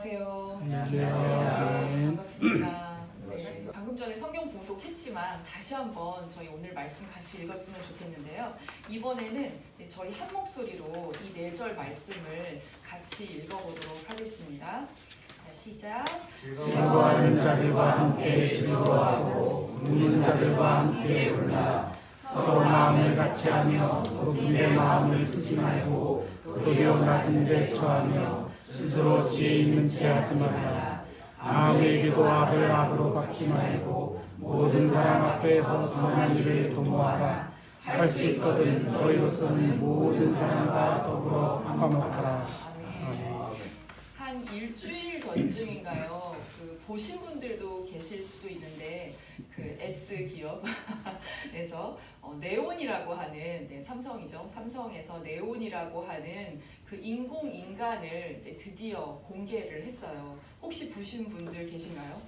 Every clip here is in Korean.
안녕하세요. 안녕하세요. 네, 반갑습니다. 네, 방금 전에 성경 봉독했지만 다시 한번 저희 오늘 말씀 같이 읽었으면 좋겠는데요. 이번에는 저희 한 목소리로 이 4절 말씀을 같이 읽어보도록 하겠습니다. 자, 시작. 즐거워하는 자들과 함께 즐거워하고 우는 자들과 함께 울라. 서로 마음을 같이하며 높은 데 마음을 두지 말고 도리어 낮은 데 처하며 스스로 지혜 있는 체 하지 말라. 악을 이기고 악을 악으로 갚지 말고 모든 사람 앞에서 선한 일을 도모하라. 할 수 있거든 너희로서는 모든 사람과 더불어 화목하라. 한 일주일 전쯤인가요? 보신 분들도 계실 수도 있는데 S 기업에서 네온이라고 하는 삼성이죠. 삼성에서 네온이라고 하는 인공 인간을 이제 드디어 공개를 했어요. 혹시 보신 분들 계신가요?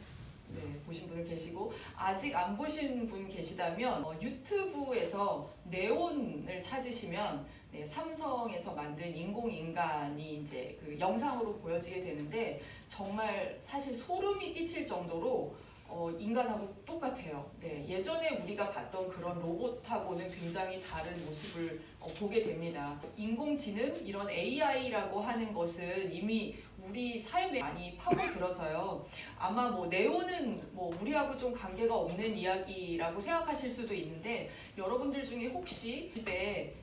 네, 보신 분들 계시고 아직 안 보신 분 계시다면 유튜브에서 네온을 찾으시면 삼성에서 만든 인공인간이 이제 영상으로 보여지게 되는데 정말 사실 소름이 끼칠 정도로 인간하고 똑같아요. 네, 예전에 우리가 봤던 그런 로봇하고는 굉장히 다른 모습을 보게 됩니다. 인공지능, 이런 AI라고 하는 것은 이미 우리 삶에 많이 파고들어서요. 아마 네오는 우리하고 좀 관계가 없는 이야기라고 생각하실 수도 있는데 여러분들 중에 혹시 집에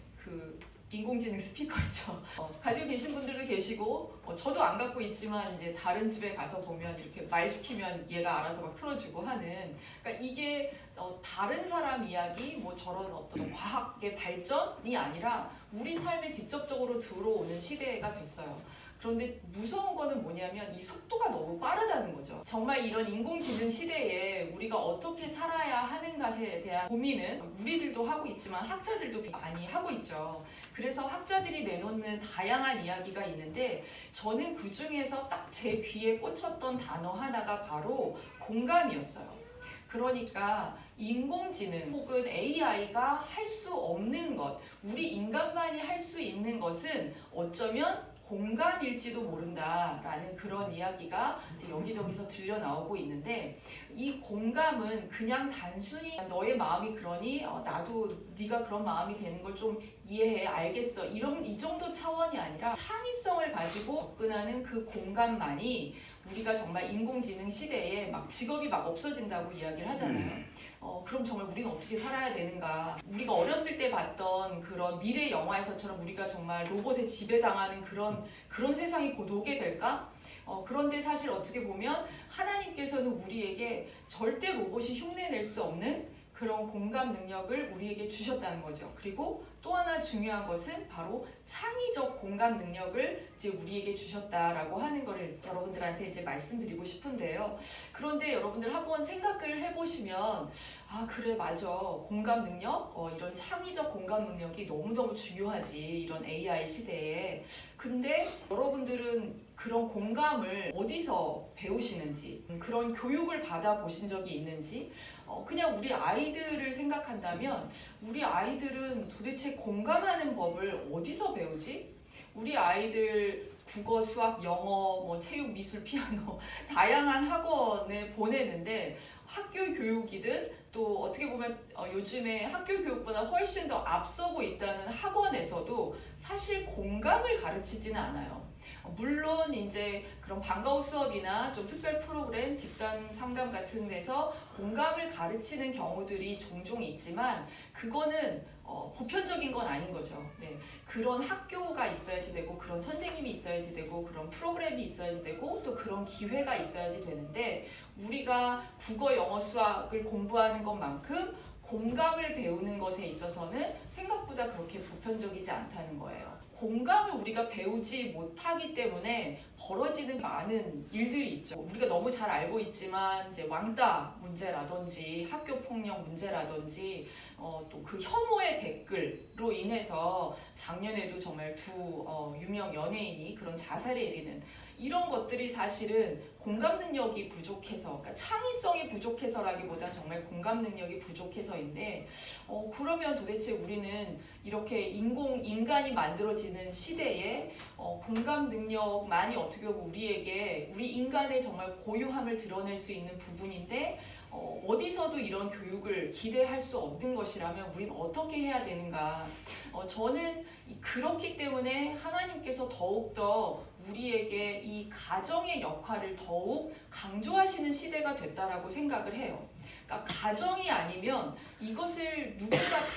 인공지능 스피커 있죠. 가지고 계신 분들도 계시고 저도 안 갖고 있지만 이제 다른 집에 가서 보면 이렇게 말 시키면 얘가 알아서 막 틀어주고 하는, 그러니까 이게 다른 사람 이야기 저런 어떤 과학의 발전이 아니라 우리 삶에 직접적으로 들어오는 시대가 됐어요. 그런데 무서운 거는 뭐냐면 이 속도가 너무 빠르다는 거죠. 정말 이런 인공지능 시대에 우리가 어떻게 살아야 하는가에 대한 고민은 우리들도 하고 있지만 학자들도 많이 하고 있죠. 그래서 학자들이 내놓는 다양한 이야기가 있는데 저는 그 중에서 딱 제 귀에 꽂혔던 단어 하나가 바로 공감이었어요. 그러니까 인공지능 혹은 AI가 할 수 없는 것, 우리 인간만이 할 수 있는 것은 어쩌면 공감일지도 모른다라는 그런 이야기가 이제 여기저기서 들려 나오고 있는데, 이 공감은 그냥 단순히 너의 마음이 그러니 나도 네가 그런 마음이 되는 걸 좀 이해해, 알겠어, 이 정도 차원이 아니라 창의성을 가지고 접근하는 그 공감만이 우리가 정말 인공지능 시대에 직업이 없어진다고 이야기를 하잖아요. 그럼 정말 우리는 어떻게 살아야 되는가? 우리가 어렸을 때 봤던 그런 미래 영화에서처럼 우리가 정말 로봇에 지배당하는 그런 세상이 곧 오게 될까? 그런데 사실 어떻게 보면 하나님께서는 우리에게 절대 로봇이 흉내낼 수 없는 그런 공감 능력을 우리에게 주셨다는 거죠. 그리고 또 하나 중요한 것은 바로 창의적 공감 능력을 이제 우리에게 주셨다라고 하는 거를 여러분들한테 이제 말씀드리고 싶은데요. 그런데 여러분들 한번 생각을 해보시면 그래, 맞아, 공감 능력, 이런 창의적 공감 능력이 너무너무 중요하지, 이런 AI 시대에. 근데 여러분들은 그런 공감을 어디서 배우시는지, 그런 교육을 받아보신 적이 있는지, 그냥 우리 아이들을 생각한다면 우리 아이들은 도대체 공감하는 법을 어디서 배우지? 우리 아이들 국어, 수학, 영어, 체육, 미술, 피아노 다양한 학원에 보내는데 학교 교육이든 또 어떻게 보면 요즘에 학교 교육보다 훨씬 더 앞서고 있다는 학원에서도 사실 공감을 가르치지는 않아요. 물론 이제 그런 방과후 수업이나 좀 특별 프로그램, 집단 상담 같은 데서 공감을 가르치는 경우들이 종종 있지만 그거는 보편적인 건 아닌 거죠. 네. 그런 학교가 있어야지 되고, 그런 선생님이 있어야지 되고, 그런 프로그램이 있어야지 되고, 또 그런 기회가 있어야지 되는데, 우리가 국어, 영어, 수학을 공부하는 것만큼 공감을 배우는 것에 있어서는 생각보다 그렇게 보편적이지 않다는 거예요. 공감을 우리가 배우지 못하기 때문에 벌어지는 많은 일들이 있죠. 우리가 너무 잘 알고 있지만 이제 왕따 문제라든지 학교 폭력 문제라든지 또 그 혐오의 댓글로 인해서 작년에도 정말 두 유명 연예인이 그런 자살에 이르는 이런 것들이 사실은 공감 능력이 부족해서, 그러니까 창의성이 부족해서라기보다 정말 공감 능력이 부족해서인데, 그러면 도대체 우리는 이렇게 인간이 만들어진 이루어지는 시대에 공감 능력만이 어떻게 보면 우리 인간의 정말 고유함을 드러낼 수 있는 부분인데 어디서도 이런 교육을 기대할 수 없는 것이라면 우리는 어떻게 해야 되는가? 저는 그렇기 때문에 하나님께서 더욱더 우리에게 이 가정의 역할을 더욱 강조하시는 시대가 됐다라고 생각을 해요. 그러니까 가정이 아니면 이것을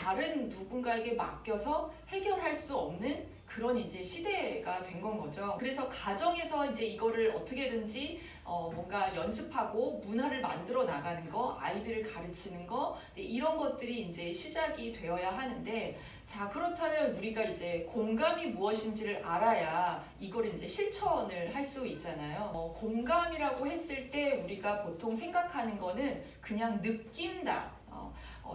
다른 누군가에게 맡겨서 해결할 수 없는 그런 이제 시대가 된 건 거죠. 그래서 가정에서 이제 이거를 어떻게든지 뭔가 연습하고 문화를 만들어 나가는 거, 아이들을 가르치는 거, 이런 것들이 이제 시작이 되어야 하는데, 자, 그렇다면 우리가 이제 공감이 무엇인지를 알아야 이걸 이제 실천을 할 수 있잖아요. 공감이라고 했을 때 우리가 보통 생각하는 거는 그냥 느낀다.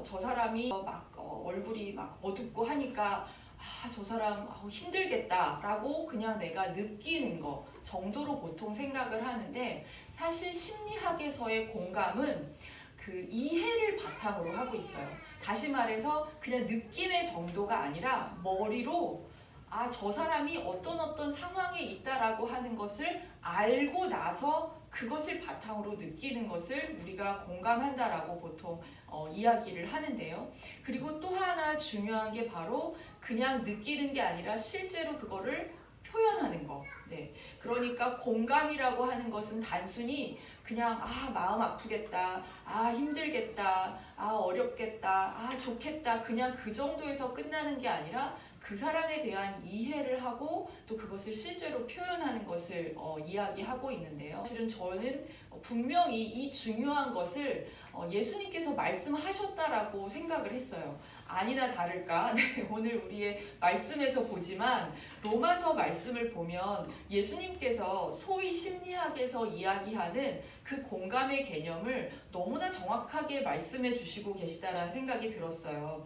저 사람이 얼굴이 막 어둡고 하니까 저 사람 힘들겠다라고 그냥 내가 느끼는 거 정도로 보통 생각을 하는데, 사실 심리학에서의 공감은 그 이해를 바탕으로 하고 있어요. 다시 말해서 그냥 느낌의 정도가 아니라 머리로 저 사람이 어떤 상황에 있다라고 하는 것을 알고 나서 그것을 바탕으로 느끼는 것을 우리가 공감한다라고 보통 이야기를 하는데요. 그리고 또 하나 중요한 게 바로 그냥 느끼는 게 아니라 실제로 그거를 표현하는 거. 네. 그러니까 공감이라고 하는 것은 단순히 그냥 마음 아프겠다, 힘들겠다, 어렵겠다, 좋겠다, 그냥 그 정도에서 끝나는 게 아니라 그 사람에 대한 이해를 하고 또 그것을 실제로 표현하는 것을 이야기하고 있는데요. 사실은 저는 분명히 이 중요한 것을 예수님께서 말씀하셨다라고 생각을 했어요. 아니나 다를까 오늘 우리의 말씀에서 보지만 로마서 말씀을 보면 예수님께서 소위 심리학에서 이야기하는 그 공감의 개념을 너무나 정확하게 말씀해 주시고 계시다라는 생각이 들었어요.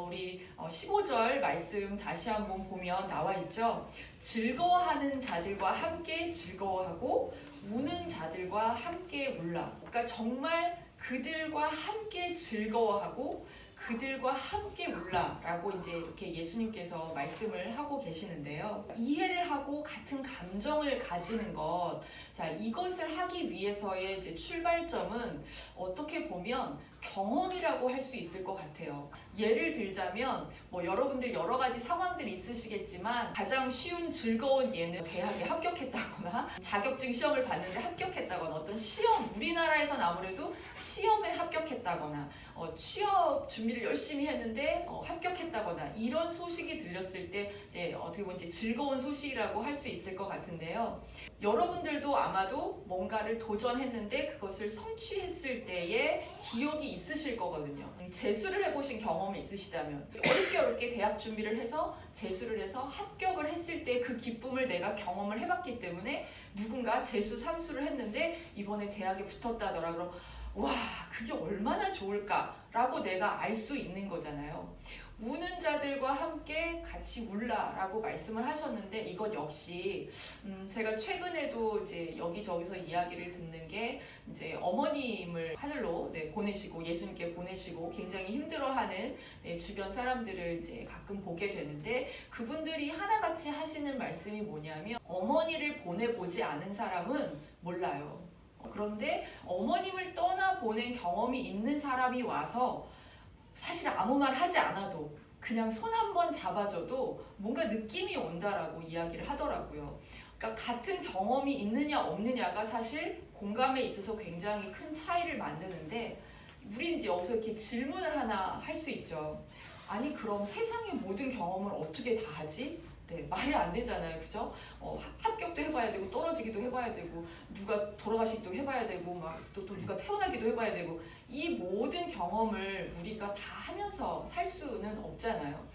우리 15절 말씀 다시 한번 보면 나와 있죠. 즐거워하는 자들과 함께 즐거워하고 우는 자들과 함께 울라. 그러니까 정말 그들과 함께 즐거워하고 그들과 함께 울라라고 이제 이렇게 예수님께서 말씀을 하고 계시는데요. 이해를 하고 같은 감정을 가지는 것, 자, 이것을 하기 위해서의 이제 출발점은 어떻게 보면 경험이라고 할 수 있을 것 같아요. 예를 들자면 여러분들 여러 가지 상황들이 있으시겠지만 가장 쉬운 즐거운 예는 대학에 합격했다거나 자격증 시험을 봤는데 합격했다거나 어떤 시험, 우리나라에서는 아무래도 시험에 합격했다거나 취업 준비를 열심히 했는데 합격했다거나 이런 소식이 들렸을 때 이제 어떻게 보면 이제 즐거운 소식이라고 할 수 있을 것 같은데요. 여러분들도 아마도 뭔가를 도전했는데 그것을 성취했을 때의 기억이 있으실 거거든요. 재수를 해보신 경험이 있으시다면 어렵게 대학 준비를 해서 재수를 해서 합격을 했을 때 그 기쁨을 내가 경험을 해봤기 때문에 누군가 재수 삼수를 했는데 이번에 대학에 붙었다더라. 그럼 와, 그게 얼마나 좋을까라고 내가 알 수 있는 거잖아요. 우는 자들과 함께 같이 울라라고 말씀을 하셨는데 이것 역시 제가 최근에도 이제 여기저기서 이야기를 듣는 게 이제 어머님을 하늘로 보내시고 예수님께 보내시고 굉장히 힘들어하는 주변 사람들을 이제 가끔 보게 되는데 그분들이 하나같이 하시는 말씀이 뭐냐면 어머니를 보내보지 않은 사람은 몰라요. 그런데 어머님을 떠나보낸 경험이 있는 사람이 와서 사실 아무 말 하지 않아도 그냥 손 한 번 잡아줘도 뭔가 느낌이 온다라고 이야기를 하더라고요. 그러니까 같은 경험이 있느냐 없느냐가 사실 공감에 있어서 굉장히 큰 차이를 만드는데 우리는 이제 여기서 이렇게 질문을 하나 할 수 있죠. 아니 그럼 세상의 모든 경험을 어떻게 다 하지? 말이 안 되잖아요, 그죠? 합격도 해봐야 되고 떨어지기도 해봐야 되고 누가 돌아가시기도 해봐야 되고 막 또 누가 태어나기도 해봐야 되고 이 모든 경험을 우리가 다 하면서 살 수는 없잖아요.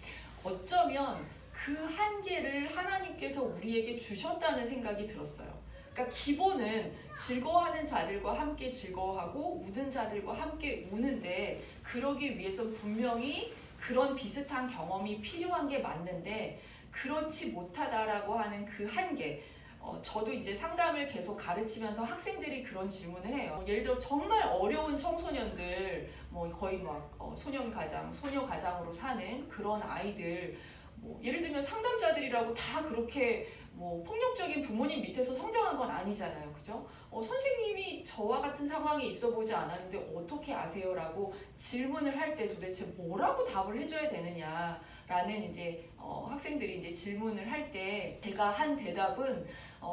어쩌면 그 한계를 하나님께서 우리에게 주셨다는 생각이 들었어요. 그러니까 기본은 즐거워하는 자들과 함께 즐거워하고 우는 자들과 함께 우는데 그러기 위해서 분명히 그런 비슷한 경험이 필요한 게 맞는데 그렇지 못하다라고 하는 그 한계, 저도 이제 상담을 계속 가르치면서 학생들이 그런 질문을 해요. 예를 들어 정말 어려운 청소년들, 거의 막 소년 가장, 소녀 가장으로 사는 그런 아이들, 예를 들면 상담자들이라고 다 그렇게 뭐 폭력적인 부모님 밑에서 성장한 건 아니잖아요. 그죠? 선생님이 저와 같은 상황에 있어 보지 않았는데 어떻게 아세요? 라고 질문을 할 때 도대체 뭐라고 답을 해줘야 되느냐라는 이제 학생들이 이제 질문을 할 때 제가 한 대답은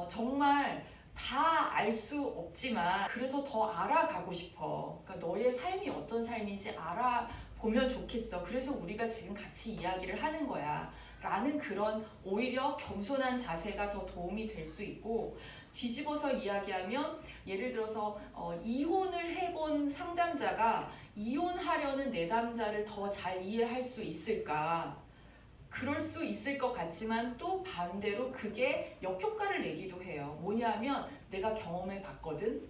정말 다 알 수 없지만 그래서 더 알아가고 싶어. 그러니까 너의 삶이 어떤 삶인지 알아보면 좋겠어. 그래서 우리가 지금 같이 이야기를 하는 거야. 라는 그런 오히려 겸손한 자세가 더 도움이 될 수 있고, 뒤집어서 이야기하면 예를 들어서 이혼을 해본 상담자가 이혼하려는 내담자를 더 잘 이해할 수 있을까? 그럴 수 있을 것 같지만 또 반대로 그게 역효과를 내기도 해요. 뭐냐면 내가 경험해 봤거든,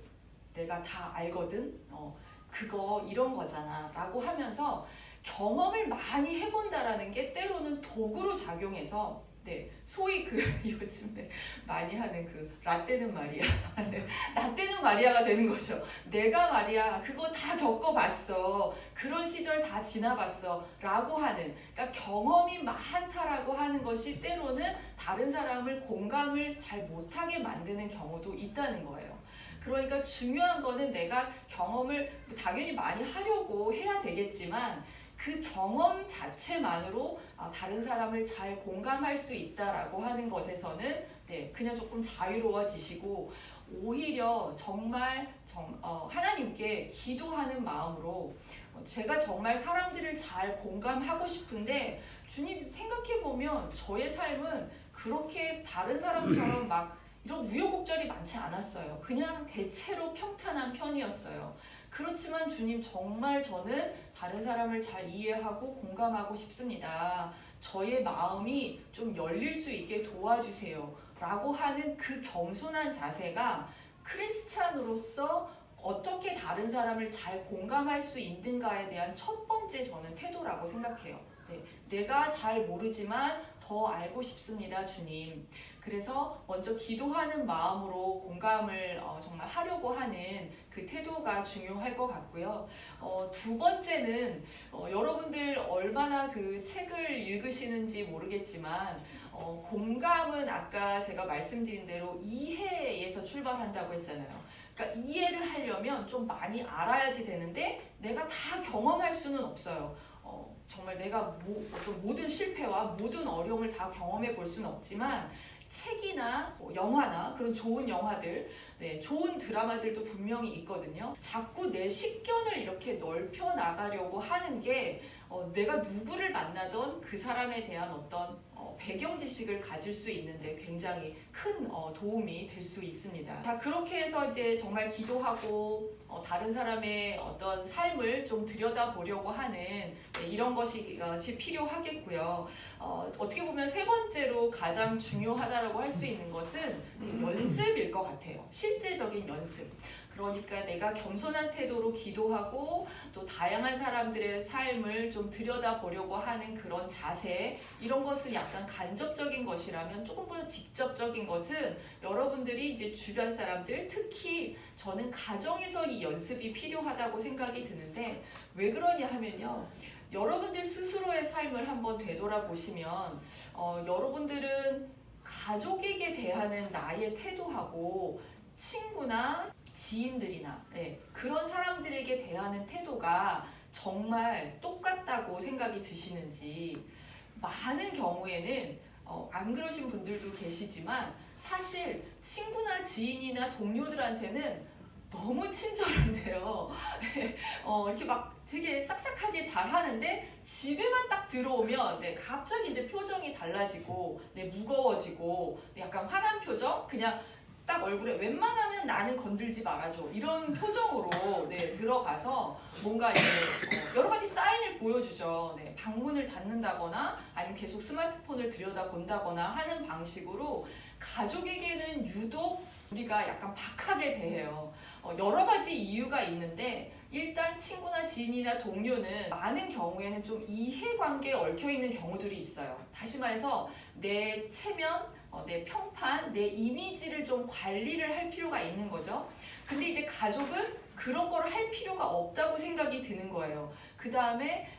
내가 다 알거든, 그거 이런 거잖아 라고 하면서 경험을 많이 해본다라는 게 때로는 도구로 작용해서 소위 요즘에 많이 하는 라떼는 마리아 라떼는 마리아가 되는 거죠. 내가 말이야 그거 다 겪어봤어, 그런 시절 다 지나봤어 라고 하는, 그러니까 경험이 많다라고 하는 것이 때로는 다른 사람을 공감을 잘 못하게 만드는 경우도 있다는 거예요. 그러니까 중요한 거는 내가 경험을 당연히 많이 하려고 해야 되겠지만 그 경험 자체만으로 다른 사람을 잘 공감할 수 있다라고 하는 것에서는 그냥 조금 자유로워지시고, 오히려 정말 하나님께 기도하는 마음으로 제가 정말 사람들을 잘 공감하고 싶은데 주님 생각해보면 저의 삶은 그렇게 다른 사람처럼 막 이런 우여곡절이 많지 않았어요. 그냥 대체로 평탄한 편이었어요. 그렇지만 주님 정말 저는 다른 사람을 잘 이해하고 공감하고 싶습니다. 저의 마음이 좀 열릴 수 있게 도와주세요 라고 하는 그 겸손한 자세가 크리스찬으로서 어떻게 다른 사람을 잘 공감할 수 있는가에 대한 첫 번째 저는 태도라고 생각해요. 내가 잘 모르지만 더 알고 싶습니다, 주님. 그래서 먼저 기도하는 마음으로 공감을 정말 하려고 하는 그 태도가 중요할 것 같고요. 두 번째는 여러분들 얼마나 그 책을 읽으시는지 모르겠지만 공감은 아까 제가 말씀드린 대로 이해에서 출발한다고 했잖아요. 그러니까 이해를 하려면 좀 많이 알아야지 되는데 내가 다 경험할 수는 없어요. 정말 내가 어떤 모든 실패와 모든 어려움을 다 경험해 볼 수는 없지만 책이나 영화나 그런 좋은 영화들, 좋은 드라마들도 분명히 있거든요. 자꾸 내 식견을 이렇게 넓혀 나가려고 하는 게 내가 누구를 만나던 그 사람에 대한 어떤 배경 지식을 가질 수 있는데 굉장히 큰 도움이 될 수 있습니다. 자, 그렇게 해서 이제 정말 기도하고 다른 사람의 어떤 삶을 좀 들여다보려고 하는 이런 것이 필요하겠고요. 어떻게 보면 세 번째로 가장 중요하다라고 할 수 있는 것은 이제 연습일 것 같아요. 실제적인 연습. 그러니까 내가 겸손한 태도로 기도하고 또 다양한 사람들의 삶을 좀 들여다보려고 하는 그런 자세, 이런 것은 약간 간접적인 것이라면 조금보다 직접적인 것은 여러분들이 이제 주변 사람들, 특히 저는 가정에서 이 연습이 필요하다고 생각이 드는데, 왜 그러냐 하면요, 여러분들 스스로의 삶을 한번 되돌아보시면 여러분들은 가족에게 대하는 나의 태도하고 친구나 지인들이나 그런 사람들에게 대하는 태도가 정말 똑같다고 생각이 드시는지, 많은 경우에는 안 그러신 분들도 계시지만 사실 친구나 지인이나 동료들한테는 너무 친절한데요. 이렇게 막 되게 싹싹하게 잘하는데 집에만 딱 들어오면 갑자기 이제 표정이 달라지고 무거워지고 약간 화난 표정, 그냥 딱 얼굴에 웬만하면 나는 건들지 말아줘 이런 표정으로 들어가서 뭔가 이제 여러 가지 사인을 보여주죠. 방문을 닫는다거나 아니면 계속 스마트폰을 들여다본다거나 하는 방식으로 가족에게는 유독 우리가 약간 박하게 대해요. 여러 가지 이유가 있는데, 일단 친구나 지인이나 동료는 많은 경우에는 좀 이해관계에 얽혀있는 경우들이 있어요. 다시 말해서 내 체면, 내 평판, 내 이미지를 좀 관리를 할 필요가 있는 거죠. 근데 이제 가족은 그런 걸 할 필요가 없다고 생각이 드는 거예요. 그 다음에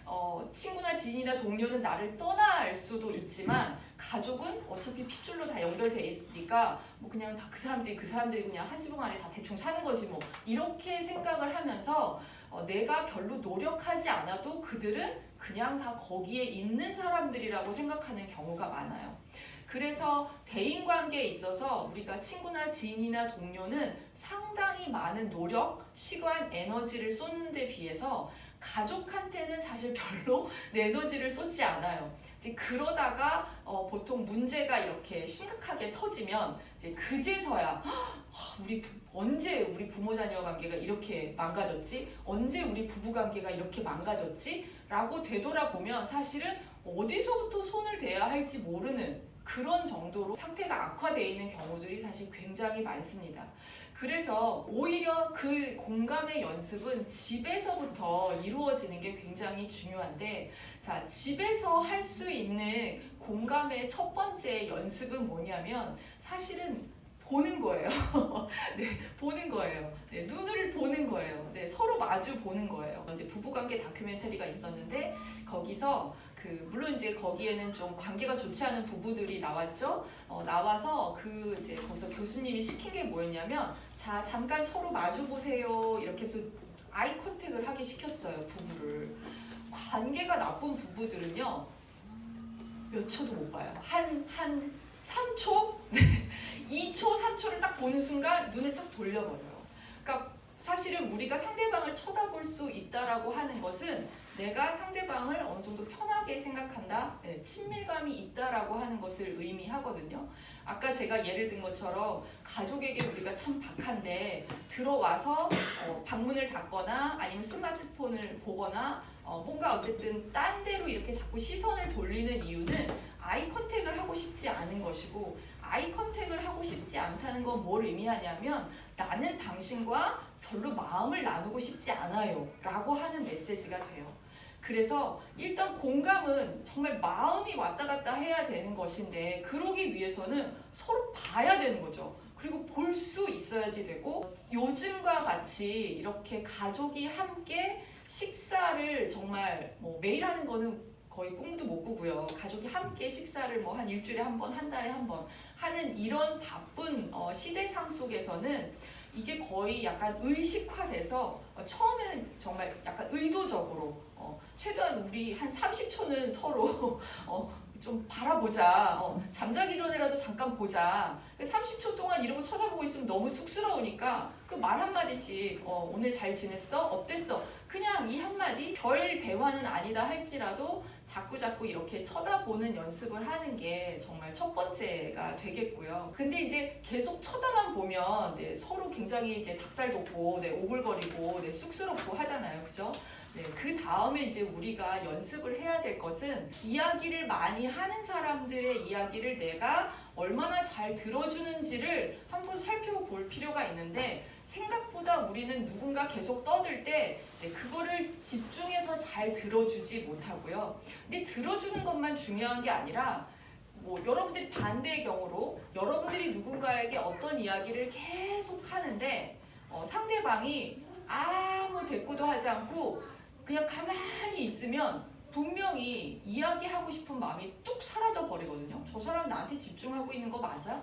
친구나 지인이나 동료는 나를 떠날 수도 있지만 가족은 어차피 핏줄로 다 연결돼 있으니까 뭐 그냥 다 그 사람들이 그냥 한 지붕 안에 다 대충 사는 거지 뭐 이렇게 생각을 하면서 내가 별로 노력하지 않아도 그들은 그냥 다 거기에 있는 사람들이라고 생각하는 경우가 많아요. 그래서 대인관계에 있어서 우리가 친구나 지인이나 동료는 상당히 많은 노력, 시간, 에너지를 쏟는 데 비해서 가족한테는 사실 별로 내 에너지를 쏟지 않아요. 이제 그러다가 보통 문제가 이렇게 심각하게 터지면 이제 그제서야 언제 우리 부모 자녀 관계가 이렇게 망가졌지? 언제 우리 부부 관계가 이렇게 망가졌지? 라고 되돌아보면 사실은 어디서부터 손을 대야 할지 모르는 그런 정도로 상태가 악화되어 있는 경우들이 사실 굉장히 많습니다. 그래서 오히려 그 공감의 연습은 집에서부터 이루어지는 게 굉장히 중요한데, 자, 집에서 할 수 있는 공감의 첫 번째 연습은 뭐냐면 사실은 보는 거예요. 네, 보는 거예요. 네, 눈을 보는 거예요. 네, 서로 마주 보는 거예요. 이제 부부관계 다큐멘터리가 있었는데 거기서 물론 이제 거기에는 좀 관계가 좋지 않은 부부들이 나왔죠. 나와서 이제 거기서 교수님이 시킨 게 뭐였냐면, 자, 잠깐 서로 마주 보세요. 이렇게 해서 아이 컨택을 하게 시켰어요, 부부를. 관계가 나쁜 부부들은요, 몇 초도 못 봐요. 한 3초? 2초, 3초를 딱 보는 순간 눈을 딱 돌려버려요. 그러니까 사실은 우리가 상대방을 쳐다볼 수 있다라고 하는 것은 내가 상대방을 어느 정도 편하게 생각한다, 친밀감이 있다라고 하는 것을 의미하거든요. 아까 제가 예를 든 것처럼 가족에게 우리가 참 박한데 들어와서 방문을 닫거나 아니면 스마트폰을 보거나 뭔가 어쨌든 딴 데로 이렇게 자꾸 시선을 돌리는 이유는 아이 컨택을 하고 싶지 않은 것이고, 아이 컨택을 하고 싶지 않다는 건 뭘 의미하냐면 나는 당신과 별로 마음을 나누고 싶지 않아요 라고 하는 메시지가 돼요. 그래서 일단 공감은 정말 마음이 왔다 갔다 해야 되는 것인데, 그러기 위해서는 서로 봐야 되는 거죠. 그리고 볼 수 있어야지 되고, 요즘과 같이 이렇게 가족이 함께 식사를 정말 매일 하는 거는 거의 꿈도 못 꾸고요. 가족이 함께 식사를 한 일주일에 한 번, 한 달에 한 번 하는 이런 바쁜 시대상 속에서는 이게 거의 약간 의식화돼서 처음에는 정말 약간 의도적으로 최대한 우리 한 30초는 서로 좀 바라보자. 잠자기 전에라도 잠깐 보자. 30초 동안 이러고 쳐다보고 있으면 너무 쑥스러우니까 그 말 한마디씩 오늘 잘 지냈어? 어땠어? 그냥 이 한마디, 별 대화는 아니다 할지라도 자꾸 이렇게 쳐다보는 연습을 하는 게 정말 첫 번째가 되겠고요. 근데 이제 계속 쳐다만 보면 서로 굉장히 이제 닭살 돋고 오글거리고 쑥스럽고 하잖아요. 그죠? 그 다음에 이제 우리가 연습을 해야 될 것은 이야기를 많이 하는 사람들의 이야기를 내가 얼마나 잘 들어주는지를 한번 살펴볼 필요가 있는데, 생각보다 우리는 누군가 계속 떠들 때 그거를 집중해서 잘 들어주지 못하고요. 근데 들어주는 것만 중요한 게 아니라 여러분들이 반대의 경우로 여러분들이 누군가에게 어떤 이야기를 계속 하는데 상대방이 아무 대꾸도 하지 않고 그냥 가만히 있으면 분명히 이야기하고 싶은 마음이 뚝 사라져 버리거든요. 저 사람 나한테 집중하고 있는 거 맞아?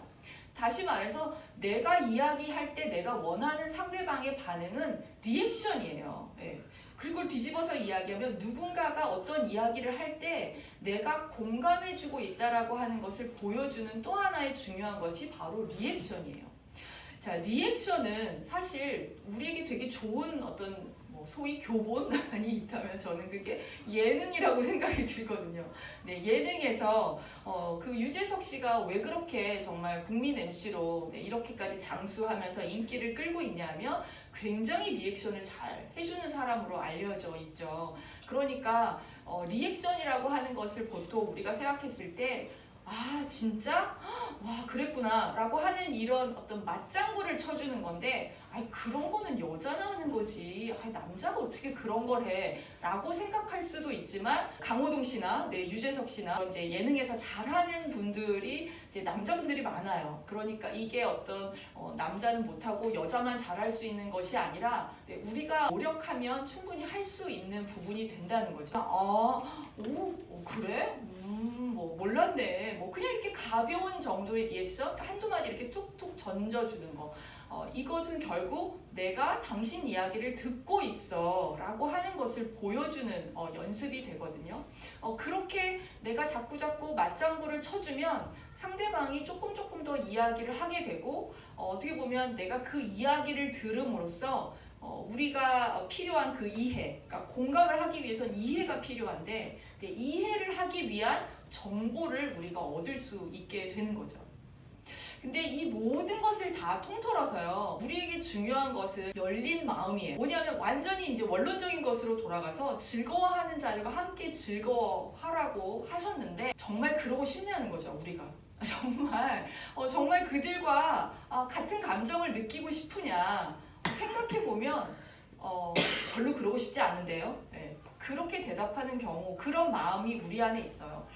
다시 말해서 내가 이야기할 때 내가 원하는 상대방의 반응은 리액션이에요. 그리고 뒤집어서 이야기하면 누군가가 어떤 이야기를 할 때 내가 공감해주고 있다라고 하는 것을 보여주는 또 하나의 중요한 것이 바로 리액션이에요. 자, 리액션은 사실 우리에게 되게 좋은 어떤 소위 교본이 있다면 저는 그게 예능이라고 생각이 들거든요. 예능에서 그 유재석 씨가 왜 그렇게 정말 국민 MC로 이렇게까지 장수하면서 인기를 끌고 있냐면 굉장히 리액션을 잘 해주는 사람으로 알려져 있죠. 그러니까 리액션이라고 하는 것을 보통 우리가 생각했을 때 진짜? 와, 그랬구나 라고 하는 이런 어떤 맞장구를 쳐주는 건데, 아이 그런 거는 여자나 하는 거지. 아이 남자가 어떻게 그런 걸 해? 라고 생각할 수도 있지만 강호동 씨나 유재석 씨나 이제 예능에서 잘하는 분들이 이제 남자분들이 많아요. 그러니까 이게 어떤 남자는 못하고 여자만 잘할 수 있는 것이 아니라 우리가 노력하면 충분히 할 수 있는 부분이 된다는 거죠. 그래? 뭐 몰랐네. 뭐 그냥 이렇게 가벼운 정도의 리액션 한두 마디 이렇게 툭툭 던져주는 거. 이것은 결국 내가 당신 이야기를 듣고 있어 라고 하는 것을 보여주는 연습이 되거든요. 그렇게 내가 자꾸자꾸 맞장구를 쳐주면 상대방이 조금 더 이야기를 하게 되고 어떻게 보면 내가 그 이야기를 들음으로써 우리가 필요한 그 이해, 그러니까 공감을 하기 위해서는 이해가 필요한데 이해를 하기 위한 정보를 우리가 얻을 수 있게 되는 거죠. 근데 이 모든 것을 다 통틀어서요, 우리에게 중요한 것은 열린 마음이에요. 뭐냐면 완전히 이제 원론적인 것으로 돌아가서 즐거워하는 자들과 함께 즐거워하라고 하셨는데 정말 그러고 싶냐는 거죠, 우리가. 정말 그들과 같은 감정을 느끼고 싶으냐 생각해보면 별로 그러고 싶지 않은데요. 네. 그렇게 대답하는 경우 그런 마음이 우리 안에 있어요.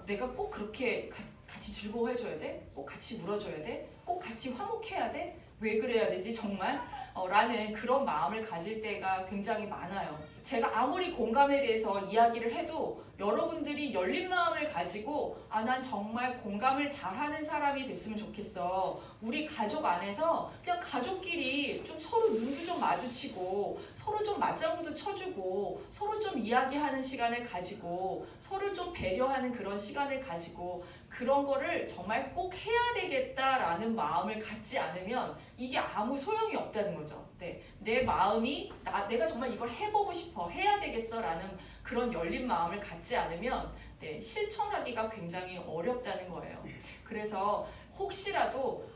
내가 꼭 그렇게 같이 즐거워해줘야 돼? 꼭 같이 울어줘야 돼? 꼭 같이 화목해야 돼? 왜 그래야 되지 정말? 라는 그런 마음을 가질 때가 굉장히 많아요. 제가 아무리 공감에 대해서 이야기를 해도 여러분들이 열린 마음을 가지고 난 정말 공감을 잘하는 사람이 됐으면 좋겠어. 우리 가족 안에서 그냥 가족끼리 좀 서로 눈도 좀 마주치고 서로 좀 맞장구도 쳐주고 서로 좀 이야기하는 시간을 가지고 서로 좀 배려하는 그런 시간을 가지고 그런 거를 정말 꼭 해야 되겠다라는 마음을 갖지 않으면 이게 아무 소용이 없다는 거죠. 네, 내 마음이 내가 정말 이걸 해보고 싶어, 해야 되겠어라는 그런 열린 마음을 갖지 않으면 실천하기가 굉장히 어렵다는 거예요. 그래서 혹시라도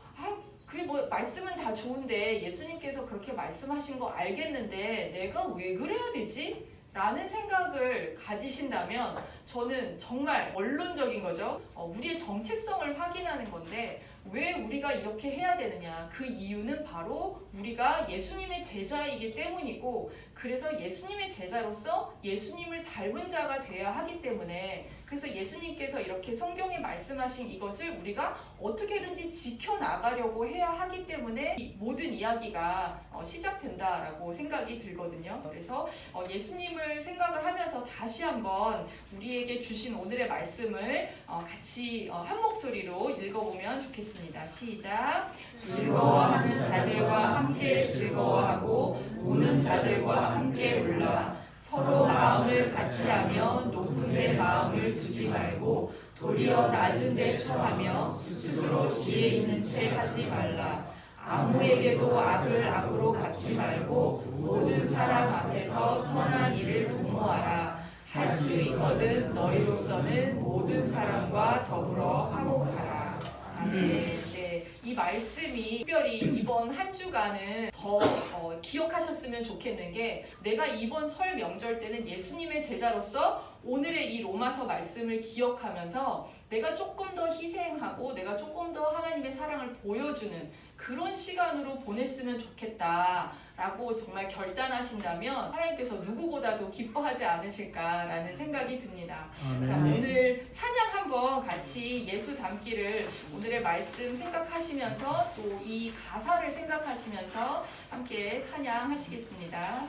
그래 뭐 말씀은 다 좋은데 예수님께서 그렇게 말씀하신 거 알겠는데 내가 왜 그래야 되지? 라는 생각을 가지신다면 저는 정말 원론적인 거죠. 우리의 정체성을 확인하는 건데 왜 우리가 이렇게 해야 되느냐, 그 이유는 바로 우리가 예수님의 제자이기 때문이고 그래서 예수님의 제자로서 예수님을 닮은 자가 돼야 하기 때문에 그래서 예수님께서 이렇게 성경에 말씀하신 이것을 우리가 어떻게든지 지켜나가려고 해야 하기 때문에 이 모든 이야기가 시작된다라고 생각이 들거든요. 그래서 예수님을 생각을 하면서 다시 한번 우리에게 주신 오늘의 말씀을 같이 한 목소리로 읽어보면 좋겠습니다. 시작. 즐거워하는 자들과 함께 즐거워하고 우는 자들과 함께 울라. 서로 마음을 같이하며 높은 데 마음을 두지 말고 도리어 낮은 데 처하며 스스로 지혜 있는 채 하지 말라. 아무에게도 악을 악으로 갚지 말고 모든 사람 앞에서 선한 일을 도모하라. 할 수 있거든 너희로서는 모든 사람과 더불어 화목하라. 아멘. 이 말씀이 특별히 이번 한 주간은 더 기억하셨으면 좋겠는 게 내가 이번 설 명절 때는 예수님의 제자로서 오늘의 이 로마서 말씀을 기억하면서 내가 조금 더 희생하고 내가 조금 더 하나님의 사랑을 보여주는 그런 시간으로 보냈으면 좋겠다라고 정말 결단하신다면 하나님께서 누구보다도 기뻐하지 않으실까라는 생각이 듭니다. 자, 오늘 찬양 한번 같이 예수 닮기를 오늘의 말씀 생각하시면서 또 이 가사를 생각하시면서 함께 찬양하시겠습니다.